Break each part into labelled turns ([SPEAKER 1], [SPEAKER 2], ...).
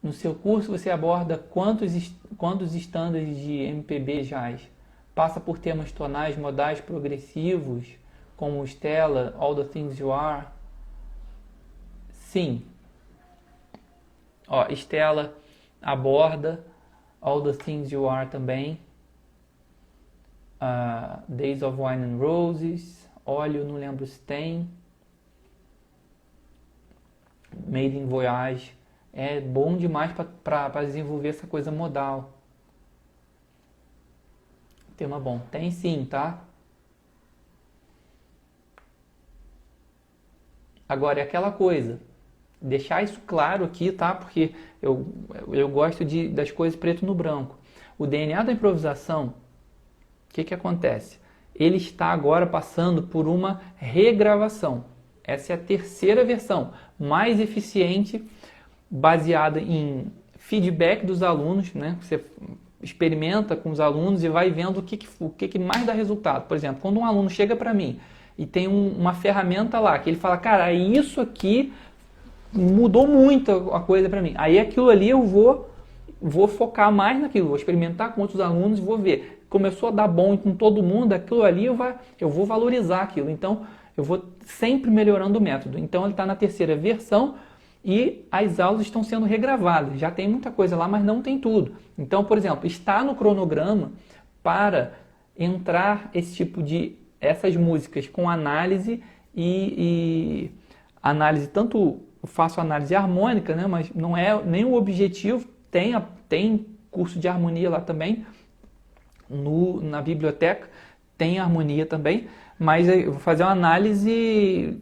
[SPEAKER 1] No seu curso você aborda quantos estándares de MPB jazz? Passa por temas tonais, modais, progressivos, como Stella, All the Things You Are? Sim. Ó, Stella aborda, All the Things You Are também. Days of Wine and Roses, Óleo, não lembro se tem. Made in Voyage. É bom demais para desenvolver essa coisa modal. Tema bom. Tem sim, tá? Agora, é aquela coisa. Deixar isso claro aqui, tá? Porque eu gosto das coisas preto no branco. O DNA da improvisação, o que acontece? Ele está agora passando por uma regravação. Essa é a terceira versão, mais eficiente, baseada em feedback dos alunos, né? Você experimenta com os alunos e vai vendo o que mais dá resultado. Por exemplo, quando um aluno chega para mim e tem uma ferramenta lá, que ele fala, cara, isso aqui mudou muito a coisa para mim. Aí aquilo ali eu vou focar mais naquilo, vou experimentar com outros alunos e vou ver. Começou a dar bom com todo mundo, aquilo ali eu vou valorizar aquilo. Então, eu vou sempre melhorando o método. Então, ele está na terceira versão e as aulas estão sendo regravadas. Já tem muita coisa lá, mas não tem tudo. Então, por exemplo, está no cronograma para entrar essas músicas com análise e análise, tanto eu faço análise harmônica, né, mas não é nem o objetivo, tem curso de harmonia lá também, na biblioteca tem harmonia também, mas eu vou fazer uma análise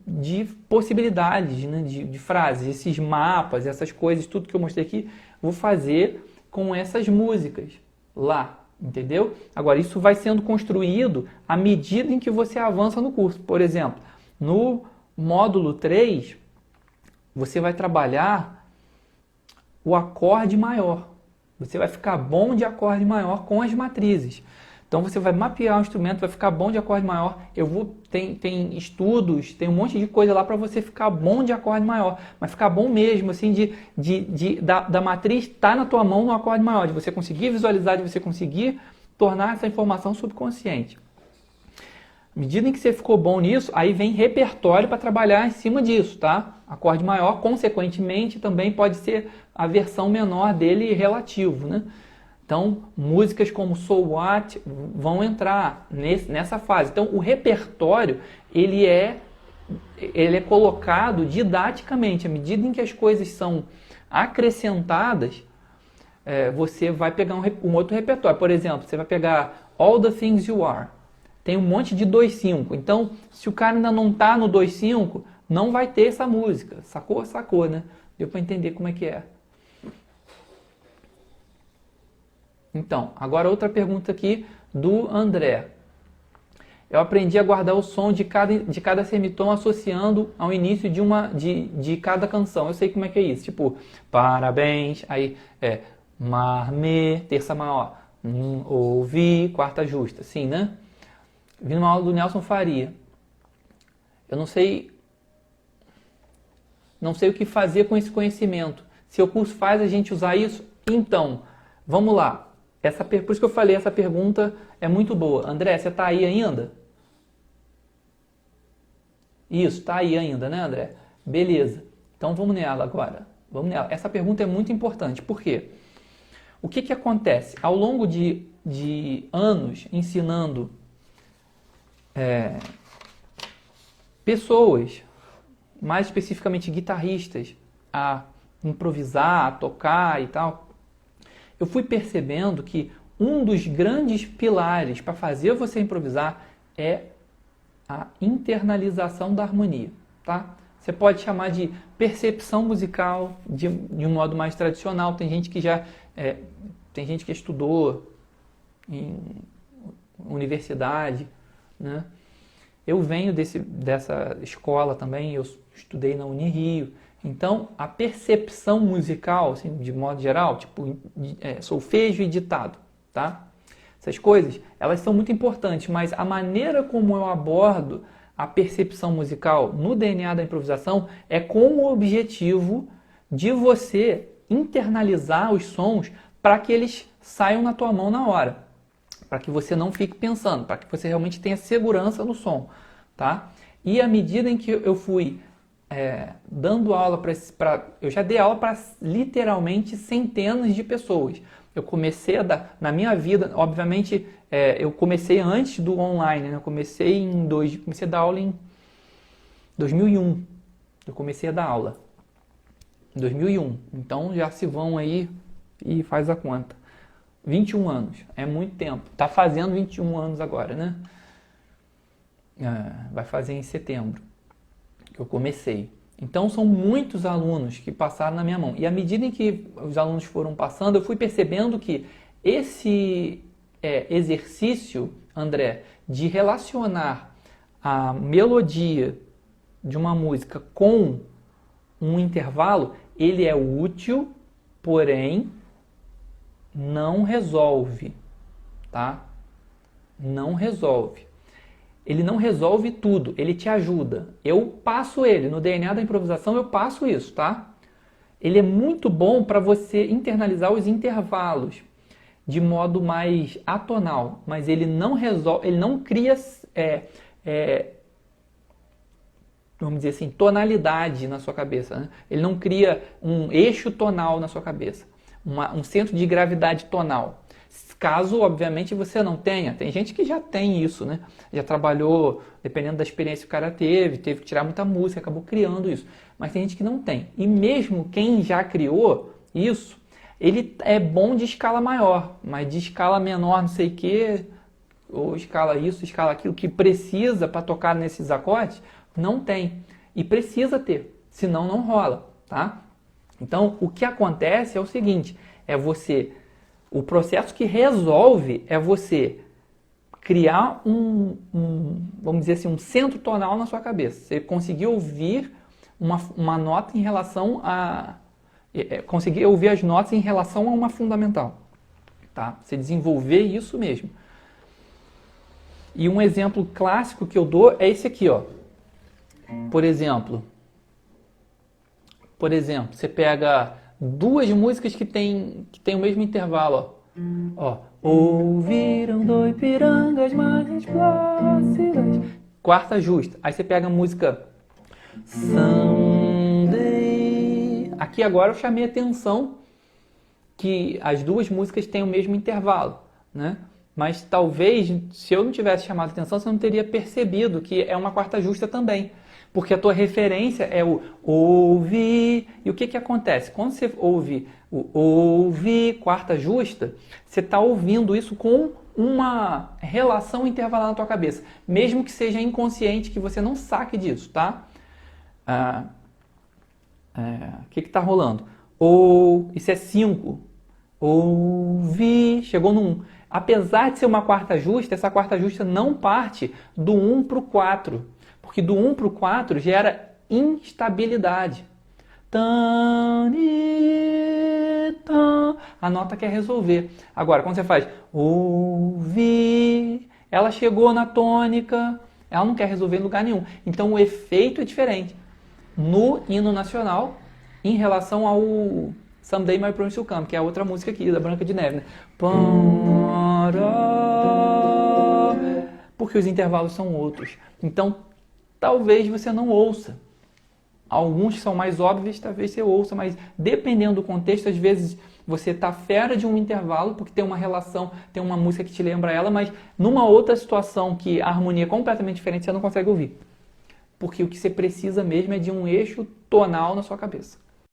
[SPEAKER 1] de possibilidades, né, de frases, esses mapas, essas coisas, tudo que eu mostrei aqui, vou fazer com essas músicas lá, entendeu? Agora, isso vai sendo construído à medida em que você avança no curso. Por exemplo, no módulo 3, você vai trabalhar o acorde maior. Você vai ficar bom de acorde maior com as matrizes. Então você vai mapear o instrumento, vai ficar bom de acorde maior. Tem estudos, tem um monte de coisa lá para você ficar bom de acorde maior. Mas ficar bom mesmo, assim, da matriz estar na tua mão no acorde maior. De você conseguir visualizar, de você conseguir tornar essa informação subconsciente. À medida em que você ficou bom nisso, aí vem repertório para trabalhar em cima disso, tá? Acorde maior, consequentemente, também pode ser a versão menor dele relativo, né? Então, músicas como So What vão entrar nessa fase. Então, o repertório, ele é colocado didaticamente. À medida em que as coisas são acrescentadas, você vai pegar um outro repertório. Por exemplo, você vai pegar All the Things You Are. Tem um monte de 2/5. Então, se o cara ainda não está no 2/5, não vai ter essa música. Sacou? Sacou, né? Deu para entender como é que é. Então, agora outra pergunta aqui do André. Eu aprendi a guardar o som de cada semitom associando ao início de cada canção. Eu sei como é que é isso. Tipo, parabéns, aí mar, me, terça maior, ouvi, quarta justa. Assim, né? Vi numa aula do Nelson Faria. Eu não sei o que fazer com esse conhecimento. Se o curso faz a gente usar isso, então, vamos lá. Por isso que eu falei, essa pergunta é muito boa. André, você está aí ainda? Isso, está aí ainda, né, André? Beleza. Então vamos nela agora. Vamos nela. Essa pergunta é muito importante. Por quê? O que acontece? Ao longo de anos ensinando pessoas, mais especificamente guitarristas, a improvisar, a tocar e tal, eu fui percebendo que um dos grandes pilares para fazer você improvisar é a internalização da harmonia, tá? Você pode chamar de percepção musical de um modo mais tradicional. Tem gente que estudou em universidade, né? Eu venho dessa escola também, eu estudei na Unirio. Então, a percepção musical, assim, de modo geral, tipo solfejo e ditado, tá? Essas coisas, elas são muito importantes, mas a maneira como eu abordo a percepção musical no DNA da improvisação é com o objetivo de você internalizar os sons para que eles saiam na tua mão na hora. Para que você não fique pensando, para que você realmente tenha segurança no som, tá? E à medida em que eu fui dando aula eu já dei aula para literalmente centenas de pessoas. Eu comecei a dar, na minha vida, obviamente, eu comecei antes do online, né? Eu comecei a dar aula em 2001. Eu comecei a dar aula em 2001. Então já se vão aí e faz a conta. 21 anos, é muito tempo. Tá fazendo 21 anos agora, né? Vai fazer em setembro que eu comecei. Então são muitos alunos que passaram na minha mão. E à medida em que os alunos foram passando, eu fui percebendo que esse exercício, André, de relacionar a melodia de uma música com um intervalo, ele é útil, porém não resolve, tá? Não resolve. Ele não resolve tudo, ele te ajuda. Eu passo ele, no DNA da improvisação eu passo isso, tá? Ele é muito bom para você internalizar os intervalos de modo mais atonal, mas ele não resolve, ele não cria, vamos dizer assim, tonalidade na sua cabeça, né? Ele não cria um eixo tonal na sua cabeça, um centro de gravidade tonal. Caso, obviamente, você não tenha. Tem gente que já tem isso, né? Já trabalhou, dependendo da experiência que o cara teve que tirar muita música, acabou criando isso. Mas tem gente que não tem. E mesmo quem já criou isso, ele é bom de escala maior, mas de escala menor, não sei o quê, ou escala isso, escala aquilo, que precisa para tocar nesses acordes, não tem. E precisa ter, senão não rola, tá? Então, o que acontece é o seguinte, o processo que resolve é você criar vamos dizer assim, um centro tonal na sua cabeça. Você conseguir ouvir uma nota em relação conseguir ouvir as notas em relação a uma fundamental. Tá? Você desenvolver isso mesmo. E um exemplo clássico que eu dou é esse aqui, ó. Por exemplo, você pega duas músicas que tem o mesmo intervalo, ó. Ouviram doipirangas mais plácidas. Quarta justa. Aí você pega a música Sunday. Aqui agora eu chamei a atenção que as duas músicas têm o mesmo intervalo, né? Mas talvez, se eu não tivesse chamado a atenção, você não teria percebido que é uma quarta justa também. Porque a tua referência é o ouvir. E o que acontece? Quando você ouve o ouvir quarta justa, você está ouvindo isso com uma relação intervalada na tua cabeça. Mesmo que seja inconsciente, que você não saque disso, tá? O que está rolando? Isso é 5. Ouvir. Chegou no 1. Apesar de ser uma quarta justa, essa quarta justa não parte do 1 para o 4. Porque do 1 para o 4 gera instabilidade. A nota quer resolver. Agora, quando você faz ouvir, ela chegou na tônica, ela não quer resolver em lugar nenhum. Então o efeito é diferente. No hino nacional, em relação ao Someday My Prince Will Come, que é a outra música aqui, da Branca de Neve, né? Porque os intervalos são outros. Então, talvez você não ouça. Alguns que são mais óbvios, talvez você ouça, mas dependendo do contexto, às vezes você está fora de um intervalo, porque tem uma relação, tem uma música que te lembra ela, mas numa outra situação que a harmonia é completamente diferente, você não consegue ouvir. Porque o que você precisa mesmo é de um eixo tonal na sua cabeça.